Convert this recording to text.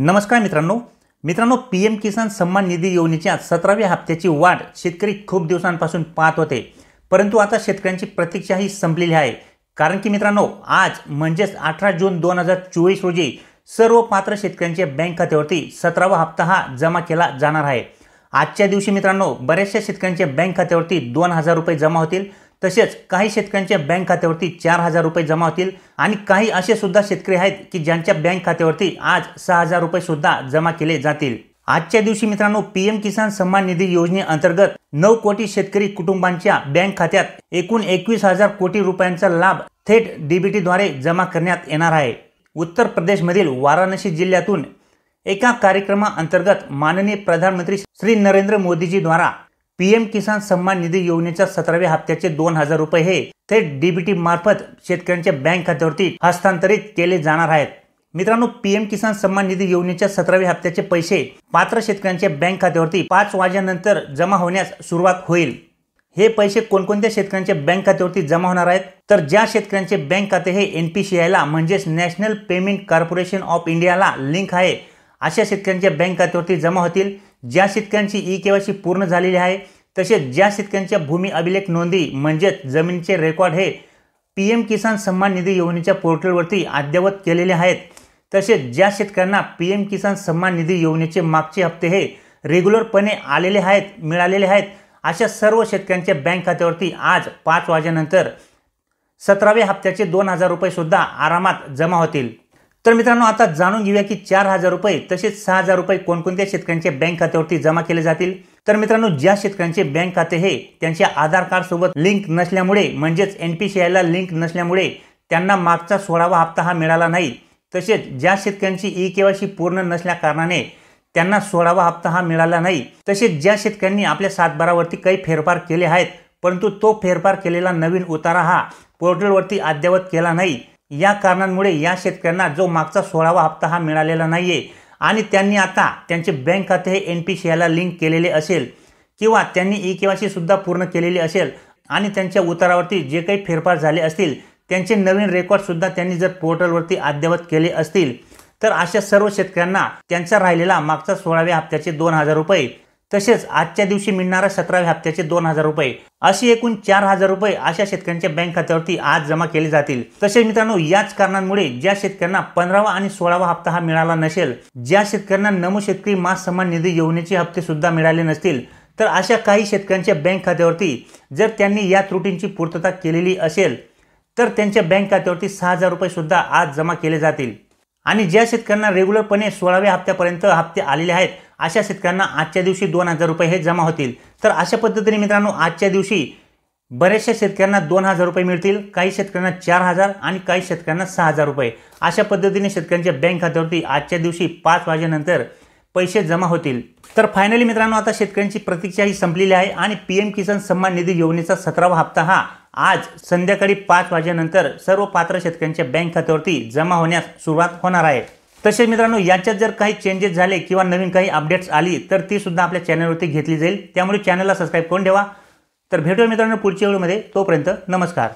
नमस्कार मित्रांनो पीएम किसान सन्मान निधी योजनेच्या 17व्या हप्त्याची वाट शेतकरी खूप दिवसांपासून पाहत होते, परंतु आता शेतकऱ्यांची प्रतीक्षा ही संपलेली आहे। कारण की मित्रांनो, आज म्हणजेच 18 जून 2024 रोजी सर्व पात्र शेतकऱ्यांच्या बँक खात्यावरती 17वा हप्ता हा जमा केला जाणार आहे। आजच्या दिवशी मित्रांनो, बऱ्याचशा शेतकऱ्यांच्या बँक खात्यावरती 2000 रुपये जमा होतील, तसेच काही शेतकऱ्यांच्या बँक खात्यावरती 4000 रुपये जमा होतील आणि काही असे सुद्धा शेतकरी आहेत की ज्यांच्या बँक खात्यावरती आज 6000 रुपये सुद्धा जमा केले जातील। आजच्या दिवशी मित्रांनो, पीएम किसान सन्मान निधी योजनेअंतर्गत 9 कोटी शेतकरी कुटुंबांच्या बँक खात्यात एकूण 21,000 कोटी रुपयांचा लाभ थेट डीबीटी द्वारे जमा करण्यात येणार आहे। उत्तर प्रदेशमधील वाराणसी जिल्ह्यातून एका कार्यक्रमाअंतर्गत माननीय प्रधानमंत्री श्री नरेंद्र मोदीजी द्वारा पीएम किसान सन्मान निधी योजनेच्या 17व्या हप्त्याचे 2000 रुपये हे थेट डीबीटी मार्फत शेतकऱ्यांच्या बँक खात्यावरती हस्तांतरित केले जाणार आहेत। मित्रांनो, पीएम किसान सन्मान निधी योजनेच्या 17व्या हप्त्याचे पैसे पात्र शेतकऱ्यांच्या बँक खात्यावरती 5 वाजेनंतर जमा होण्यास सुरुवात होईल। हे पैसे कोणकोणत्या शेतकऱ्यांच्या बँक खात्यावरती जमा होणार आहेत, तर ज्या शेतकऱ्यांचे बँक खाते हे एनपीसीआयला म्हणजेच नॅशनल पेमेंट कॉर्पोरेशन ऑफ इंडियाला लिंक आहे, अशा शेतकऱ्यांच्या बँक खात्यावरती जमा होतील। ज्या शेतकऱ्यांची ई-केवायसी पूर्ण झालेली आहे, तसेच ज्या शेतकऱ्यांच्या भूमी अभिलेख नोंदी म्हणजेच जमिनीचे रेकॉर्ड हे पीएम किसान सन्मान निधी योजनेच्या पोर्टलवरती अद्ययावत केलेले आहेत, तसेच ज्या शेतकऱ्यांना पीएम किसान सन्मान निधी योजनेचे मागचे हप्ते हे रेग्युलरपणे मिळालेले आहेत, अशा सर्व शेतकऱ्यांच्या बँक खात्यावरती आज 5 वाजेनंतर 17व्या हप्त्याचे 2000 रुपये सुद्धा आरामात जमा होतील। तर मित्रांनो, आता जाणून घेऊया की 4000 रुपये तसेच 6000 रुपये कोणकोणत्या शेतकऱ्यांच्या बँक खात्यावरती जमा केले जातील। तर मित्रांनो, ज्या शेतकऱ्यांचे बँक खाते हे त्यांच्या आधार कार्ड सोबत लिंक नसल्यामुळे म्हणजेच एनपीसीआयला लिंक नसल्यामुळे त्यांना मागचा 16वा हप्ता हा मिळाला नाही, तसेच ज्या शेतकऱ्यांची ई-केवायसी पूर्ण नसल्या कारणाने त्यांना 16वा हप्ता हा मिळाला नाही, तसेच ज्या शेतकऱ्यांनी आपल्या 7/12 वरती काही फेरफार केले आहेत, परंतु तो फेरफार केलेला नवीन उतारा हा पोर्टलवरती अद्ययावत केला नाही, या कारणांमुळे या शेतकऱ्यांना जो मागचा 16वा हप्ता हा मिळालेला नाहीये आणि त्यांनी आता त्यांचे बँक खाते हे एनपीसीआयला लिंक केलेले असेल किंवा त्यांनी ई-केवायसी सुद्धा पूर्ण केलेली असेल आणि त्यांच्या उतारावरती जे काही फेरफार झाले असतील, त्यांचे नवीन रेकॉर्ड सुद्धा त्यांनी जर पोर्टलवरती अद्ययावत केले असतील, तर अशा सर्व शेतकऱ्यांना त्यांचा राहिलेला मागचा 16व्या हप्त्याचे 2000 रुपये तसेच आजच्या दिवशी मिळणाऱ्या 17व्या हप्त्याचे 2000 रुपये अशी एकूण 4000 रुपये अशा शेतकऱ्यांच्या बँक खात्यावरती आज जमा केले जातील। तसेच मित्रांनो, याच कारणांमुळे ज्या शेतकऱ्यांना 15वा आणि 16वा हप्ता हा मिळाला नसेल, ज्या शेतकऱ्यांना नमो शेतकरी मास सन्मान निधी योजनेचे हप्ते सुद्धा मिळाले नसतील, तर अशा काही शेतकऱ्यांच्या बँक खात्यावरती जर त्यांनी या त्रुटींची पूर्तता केलेली असेल, तर त्यांच्या बँक खात्यावरती 6000 रुपये सुद्धा आज जमा केले जातील। आणि ज्या शेतकऱ्यांना रेग्युलरपणे 16व्या हप्त्यापर्यंत हप्ते आलेले आहेत, अशा शेतकऱ्यांना आजच्या दिवशी 2000 रुपये हे जमा होतील। तर अशा पद्धतीने मित्रांनो, आजच्या दिवशी बऱ्याचशा शेतकऱ्यांना 2000 रुपये मिळतील, काही शेतकऱ्यांना 4000 आणि काही शेतकऱ्यांना 6000 रुपये अशा पद्धतीने शेतकऱ्यांच्या बँक खात्यावरती आजच्या दिवशी 5 वाजेनंतर पैसे जमा होतील। तर फायनली मित्रांनो, आता शेतकऱ्यांची प्रतीक्षा ही संपलेली आहे आणि पीएम किसान सन्मान निधी योजनेचा 17वा हप्ता हा आज संध्याकाळी 5 वाजेनंतर सर्व पात्र शेतकऱ्यांच्या बँक खात्यावरती जमा होण्यास सुरुवात होणार आहे। तसेच मित्रांनो, याच्यात जर काही चेंजेस झाले किंवा नवीन काही अपडेट्स आली, तर ती सुद्धा आपल्या चॅनलवरती घेतली जाईल, त्यामुळे चॅनलला सबस्क्राईब करून ठेवा। तर भेटूया मित्रांनो पुढच्या व्हिडिओमध्ये, तोपर्यंत नमस्कार।